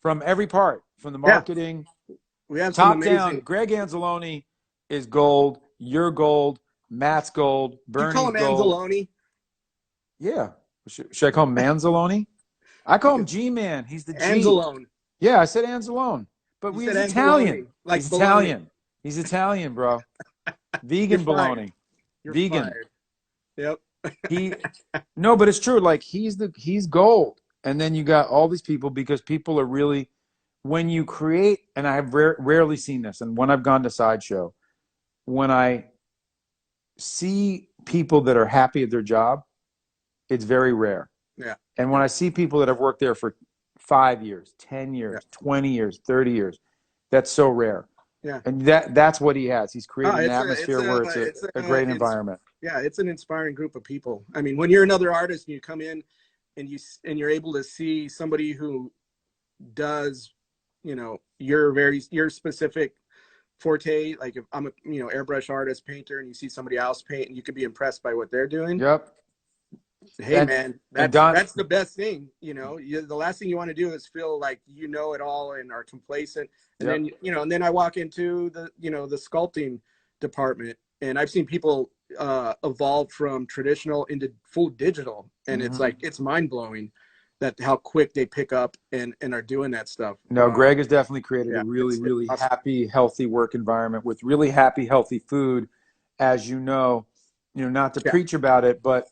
from every part, from the marketing. We have top down. Greg Anzalone is gold. You're gold. Matt's gold. Bernie's gold. You call him Anzalone? Yeah. Should I call him Manzalone? I call him G-Man. He's the G. Anzalone. Yeah, I said Anzalone. But You he's said and Italian. bologna, like He's bologna. Italian. He's Italian, bro. You're Vegan fired. bologna. You're Vegan. fired. Yep. He no, but it's true. Like he's gold. And then you got all these people because people are really when you create, and I've rarely seen this, and when I've gone to SideShow, when I see people that are happy at their job, it's very rare. Yeah. And when I see people that have worked there for 5 years, 10 Yeah. years, 20 years, 30 years, that's so rare. Yeah. And that's what he has. He's Oh, created an atmosphere where it's a great environment. Yeah, it's an inspiring group of people. I mean, when you're another artist and you come in and you're able to see somebody who does, your specific forte, like if I'm a airbrush artist, painter, and you see somebody else paint and you could be impressed by what they're doing. Yep. Hey man, and Don, that's the best thing. The last thing you want to do is feel like you know it all and are complacent. And then and then I walk into the the sculpting department, and I've seen people evolve from traditional into full digital, and it's like it's mind blowing that how quick they pick up and are doing that stuff. No, Greg has definitely created a really, it's really awesome. happy, healthy work environment with really happy, healthy food. As not to preach about it, but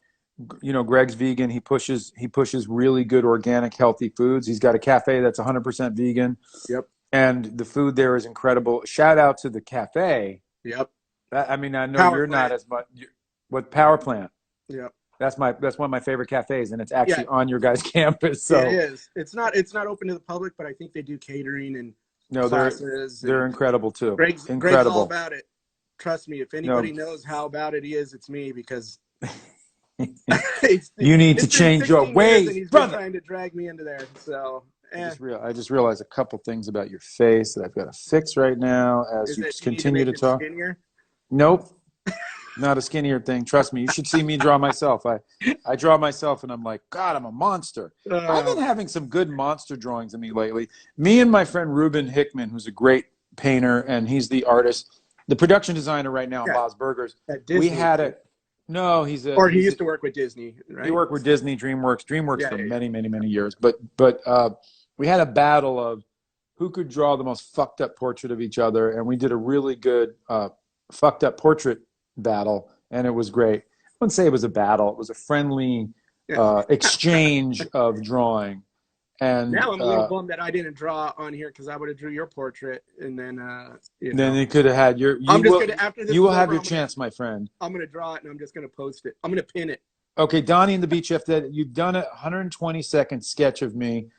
Greg's vegan. He pushes really good organic, healthy foods. He's got a cafe that's 100% vegan. Yep. And the food there is incredible. Shout out to the cafe. Yep. I mean, I know Power you're Plant. not as much. What Power Plant? Yep. That's one of my favorite cafes, and it's actually on your guys' campus. So it is. It's not open to the public, but I think they do catering and classes. They're incredible too. Greg's all about it. Trust me, if anybody knows how about it he is, it's me, because you need to change your ways, and he's brother. been trying to drag me into there. So I just realized a couple things about your face that I've got to fix right now as you continue to talk. Skinnier? Nope. Not a skinnier thing. Trust me. You should see me draw myself. I draw myself and I'm like, God, I'm a monster. I've been having some good monster drawings of me lately. Me and my friend Ruben Hickman, who's a great painter, and he's the artist, the production designer right now in Bob's Burgers. We had a no, he used to work with Disney, right? He worked with Disney, DreamWorks for many, many, many years. But we had a battle of who could draw the most fucked up portrait of each other, and we did a really good fucked up portrait battle, and it was great. I wouldn't say it was a battle; it was a friendly exchange of drawing. And now I'm a little bummed that I didn't draw on here, because I would have drew your portrait, and then then you could have had your. After this, you will have your chance, my friend. I'm gonna draw it, and I'm just gonna post it. I'm gonna pin it. Okay, Donnie and the Beach Chef, you've done a 120-second sketch of me.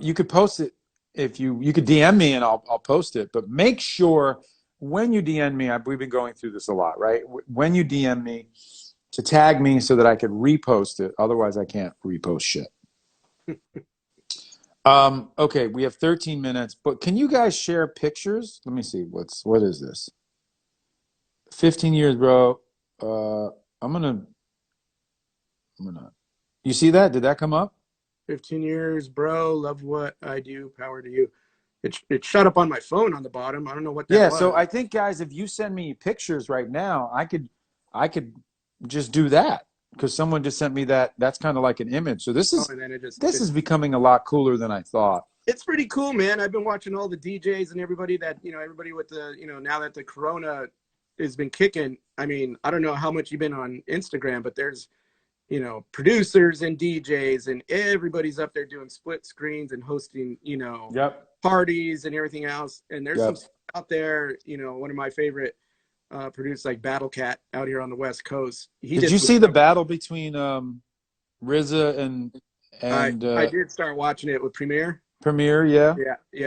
You could post it if you could DM me, and I'll post it. But make sure when you DM me, we've been going through this a lot, right? When you DM me, to tag me so that I could repost it. Otherwise, I can't repost shit. Okay, we have 13 minutes, but can you guys share pictures? Let me see. What is this? 15 years, bro. I'm gonna. You see that? Did that come up? 15 years, bro. Love what I do. Power to you. It shut up on my phone on the bottom. I don't know what that was. Yeah, so I think, guys, if you send me pictures right now, I could just do that, because someone just sent me that. That's kind of like an image. So this is becoming a lot cooler than I thought. It's pretty cool, man. I've been watching all the DJs and everybody with the, now that the Corona has been kicking. I mean, I don't know how much you've been on Instagram, but there's, producers and DJs, and everybody's up there doing split screens and hosting, parties and everything else. And there's some stuff out there, one of my favorite produced like Battle Cat out here on the West Coast. Did you see the battle between RZA and I did start watching it with Premiere. Yeah.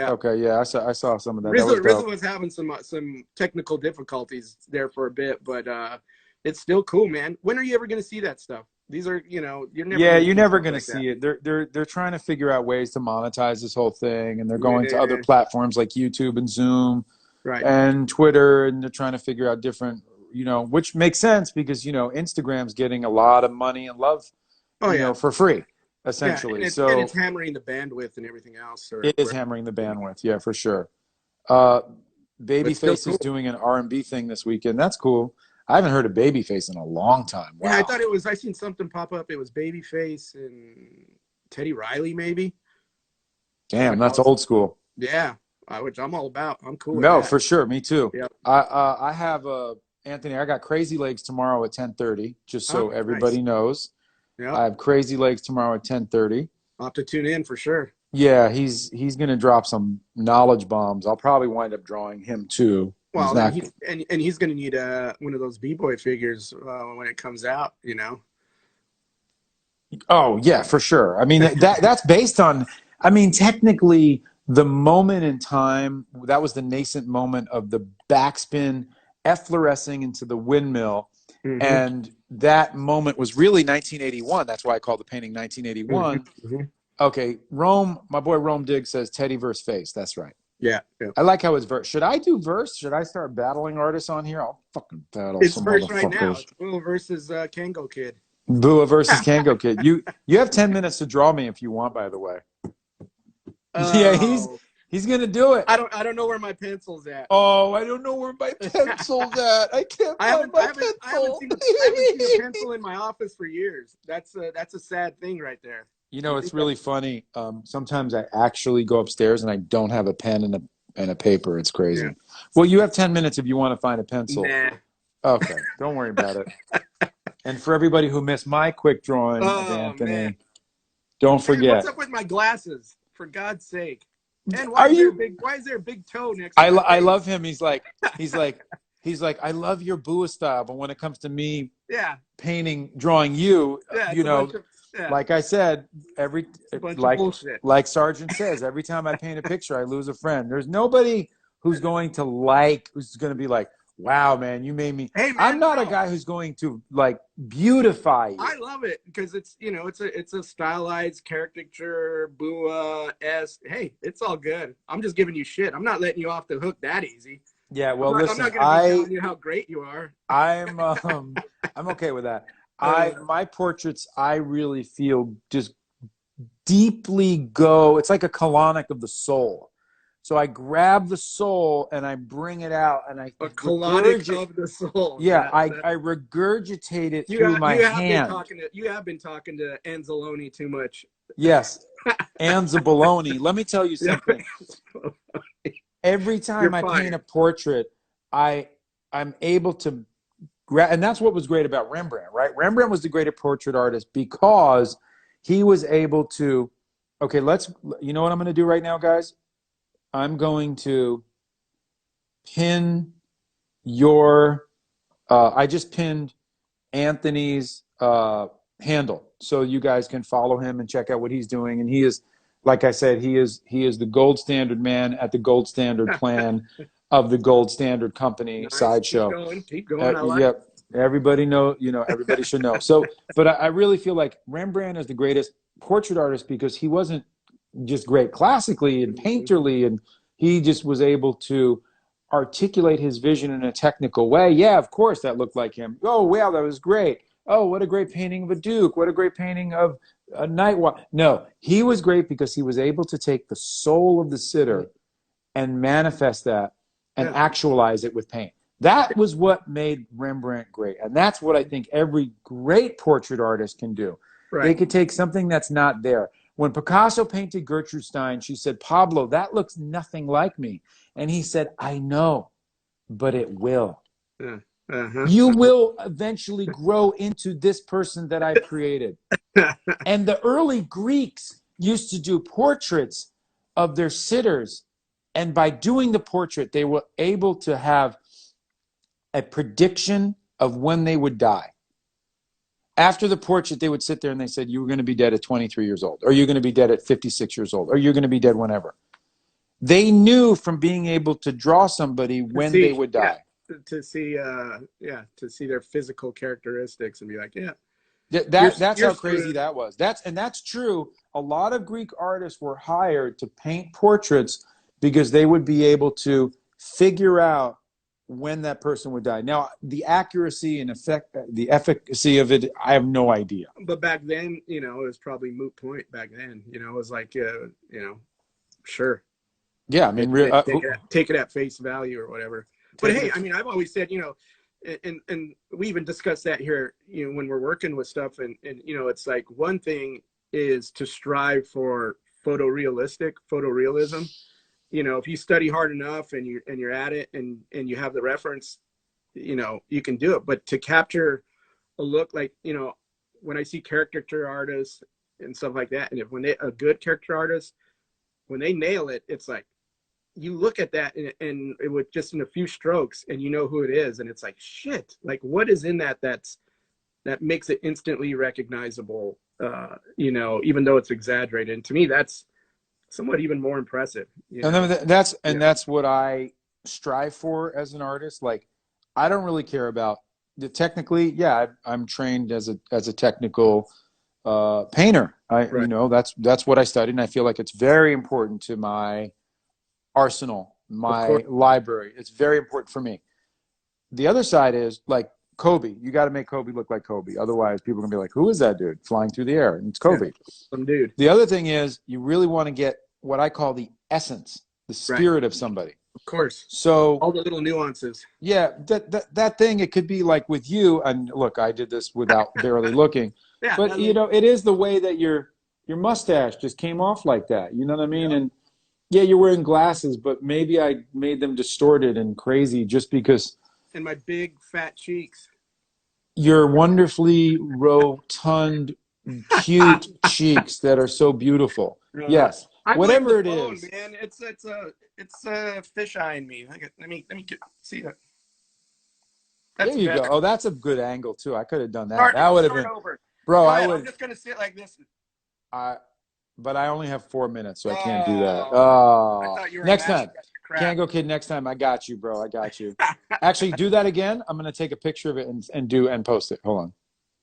Okay, yeah, I saw some of that. RZA was having some technical difficulties there for a bit, but it's still cool, man. When are you ever going to see that stuff? These are, you're never going to see it. They're trying to figure out ways to monetize this whole thing, and they're going to other platforms like YouTube and Zoom. Right. And Twitter, and they're trying to figure out different, which makes sense because, Instagram's getting a lot of money and love, for free, essentially. And it's hammering the bandwidth and everything else. It is hammering the bandwidth, yeah, for sure. Babyface is doing an R&B thing this weekend. That's cool. I haven't heard of Babyface in a long time. Wow. Yeah, I seen something pop up. It was Babyface and Teddy Riley, maybe. Damn, that's old school. Yeah. which I'm all about. I'm cool with No, that. for sure. Me too. Yep. I have Anthony. I got Crazy Legs tomorrow at 10:30. Just Oh, so nice. everybody knows, Yep. I have Crazy Legs tomorrow at 10:30. I'll have to tune in for sure. Yeah, he's gonna drop some knowledge bombs. I'll probably wind up drawing him too. He's Well, then not. he's going to need one of those B-boy figures when it comes out, you know. Oh yeah, for sure. I mean that's based on. I mean technically the moment in time that was the nascent moment of the backspin efflorescing into the windmill, Hmm. and that moment was really 1981. That's why I call the painting Hmm. 1981. Hmm. Okay, Rome. My boy Rome Diggs says Teddy verse face. That's right. Yeah, yeah. I like how it's verse. Should I do verse? Should I start battling artists on here? I'll fucking battle It's some verse right now. motherfuckers. It's Will versus Kango Kid. BUA versus Kango Kid. You have 10 minutes to draw me if you want. By the way. Yeah, Oh, he's gonna do it. I don't know where my pencil's at. Oh, I don't know where my pencil's at. I can't find my pencil. I haven't seen a pencil in my office for years. That's a sad thing right there. You You know, it's think that? really funny. Sometimes I actually go upstairs and I don't have a pen and a paper. It's Yeah. crazy. Well, you have 10 minutes if you want to find a pencil. Nah. Okay, don't worry about it. And for everybody who missed my quick drawing of Oh man. Anthony, don't And what's forget. up with my glasses? For God's sake. And Are you? why is there a big toe next to my I face? love him. He's like I love your BUA style, but when it comes to me Yeah. painting, drawing you, Yeah, you it's a bunch know, of yeah, like I said, it's a bunch of bullshit. like Sargent says, every time I paint a picture, I lose a friend. There's nobody who's going to who's going to be like, wow, man, you made me. Hey I'm man, not a no. guy who's going to like beautify you. I love it because it's it's a stylized caricature, bua s. Hey, it's all good. I'm just giving you shit. I'm not letting you off the hook that easy. Yeah, well, I'm listen, not gonna be telling you how great you are. I'm okay with that. Uh, My portraits, I really feel just deeply go. It's like a colonic of the soul. So I grab the soul and I bring it out and I a colonic regurgitate. of the soul. Yeah, That I regurgitate it through my hand. you have been talking to Anzalone too much. Yes, and Zabaloni. Let me tell you Yeah. something. Every You're time I paint fired. a portrait, I'm able to grab, and that's what was great about Rembrandt, right? Rembrandt was the greatest portrait artist because he was able to. Okay, you know what I'm going to do right now, guys? I'm going to pin your. I just pinned Anthony's handle, so you guys can follow him and check out what he's doing. And he is, like I said, he is the gold standard man at the gold standard plan of the gold standard company Nice. SideShow. Keep going. I like Yep, everybody know. You know, everybody should know. So, but I really feel like Rembrandt is the greatest portrait artist because he wasn't just great classically and it. painterly, and he just was able to articulate his vision in a technical way. Yeah, of course, that looked like him. Oh, wow, that was great. Oh, what a great painting of a duke. What a great painting of a night walk. No, he was great because he was able to take the soul of the sitter and manifest that and Yeah. actualize it with paint. That was what made Rembrandt great. And that's what I think every great portrait artist can do. They Right. could take something that's not there. When Picasso painted Gertrude Stein, she said, Pablo, that looks nothing like me. And he said, I know, but it will. Yeah. Uh-huh. You will eventually grow into this person that I've created. And the early Greeks used to do portraits of their sitters. And by doing the portrait, they were able to have a prediction of when they would die. After the portrait, they would sit there and they said, you were going to be dead at 23 years old, or you're going to be dead at 56 years old, or you're going to be dead whenever. They knew from being able to draw somebody when they would die. To see to see their physical characteristics and be like, yeah. That's You're how crazy screwed. that was. That's true. A lot of Greek artists were hired to paint portraits because they would be able to figure out when that person would die. Now, the accuracy and the efficacy of it, I have no idea. But back then, it was probably moot point back then. It was like, sure. Yeah, I mean, Take it at face value or whatever. But hey, I mean, I've always said, and we even discussed that here, when we're working with stuff, and it's like one thing is to strive for photorealism, if you study hard enough and you're at it and you have the reference, you can do it. But to capture a look like, when I see caricature artists and stuff like that, and when they a good character artist, when they nail it, it's like you look at that and it with just in a few strokes and you know who it is, and it's like shit. Like what is in that makes it instantly recognizable? Even though it's exaggerated. And to me, that's somewhat even more impressive. And then that's what I strive for as an artist. Like, I don't really care about the technically. Yeah, I'm trained as a technical painter. Right. That's what I studied, and I feel like it's very important to my arsenal, Of my course. library. It's very important for me. The other side is like Kobe. You got to make Kobe look like Kobe. Otherwise, people are gonna be like, "Who is that dude flying through the air?" And it's Yeah. Kobe. Some dude. The other thing is you really want to get what I call the essence, the Right. spirit of somebody. Of course. So All the little nuances. yeah, that thing, it could be like with you. And look, I did this without barely looking, Yeah. but it is the way that your mustache just came off like that. You know what I mean? Yeah. And yeah, you're wearing glasses, but maybe I made them distorted and crazy just because And my big fat cheeks. your wonderfully rotund, cute cheeks that are so beautiful. Yes, I blame the whatever it phone, is. man. It's a fisheye in me. See that. There That's you go. better. Oh, that's a good angle too. I could have done that. Start That would have start been, over. bro. Go I ahead. I'm would. just gonna sit like this. I, but I only have 4 minutes, so I can't do that. Oh, I Oh, thought you were a next master time, at the craft. Kango Kid. Next time, I got you, bro. I got you. Actually, do that again. I'm gonna take a picture of it and post it. Hold on.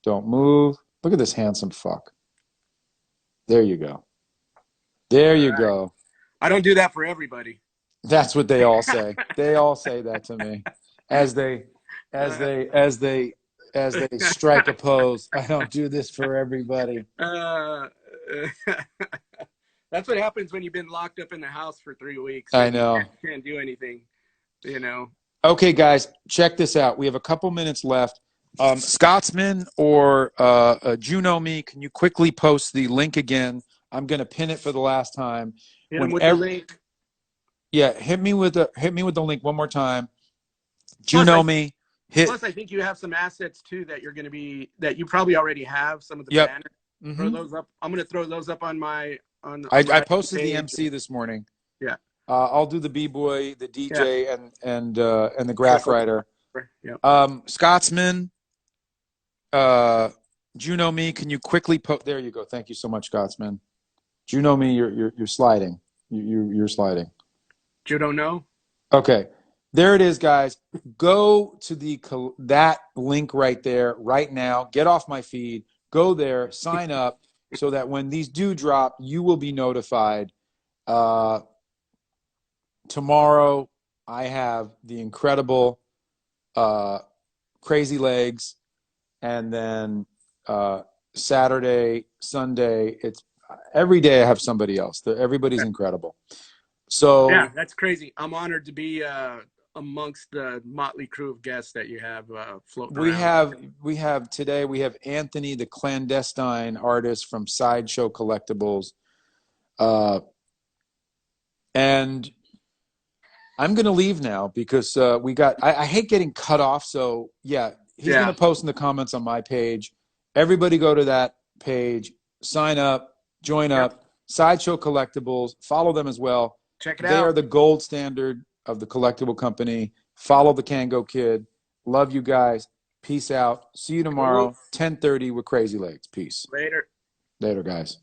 Don't move. Look at this handsome fuck. There you go. There All you right. go. I don't do that for everybody. That's what they all say. They all say that to me as they as Uh, they as they as they strike a pose. I don't do this for everybody. uh, that's what happens when you've been locked up in the house for 3 weeks I and you know. can't do anything. You know. Okay, guys, check this out. We have a couple minutes left. Scotsman or Juno Me, can you quickly post the link again? I'm going to pin it for the last time. Hit them with the link. Yeah, hit me with the link one more time. Plus, Juno Me. I think you have some assets too that you probably already have some of the Yep. banners. Throw Mm-hmm. those up. I'm gonna throw those up on my I my posted the page. MC this morning. Yeah. I'll do the B-boy, the Yeah. DJ, and the graph writer. Yeah. Scotsman, Juno Me, can you quickly there you go. Thank you so much, Scotsman. Juno Me, you're sliding. You're sliding. You don't know? Okay. There it is, guys. Go to that link right there right now. Get off my feed. Go there, sign up so that when these do drop, you will be notified. Tomorrow, I have the incredible Crazy Legs, and then Saturday, Sunday, it's every day I have somebody else. Everybody's incredible. So yeah, that's crazy. I'm honored to be amongst the motley crew of guests that you have floating around. we have today, we have Anthony, the clandestine artist from SideShow Collectibles, and I'm gonna leave now because we got. I hate getting cut off. So yeah, he's gonna post in the comments on my page. Everybody go to that page, sign up, join up. SideShow Collectibles, follow them as well. Check it They out. are the gold standard of the collectible company. Follow the Kango Kid. Love you guys. Peace out. See you tomorrow, 10:30 with Crazy Legs. Peace. Later. Later, guys.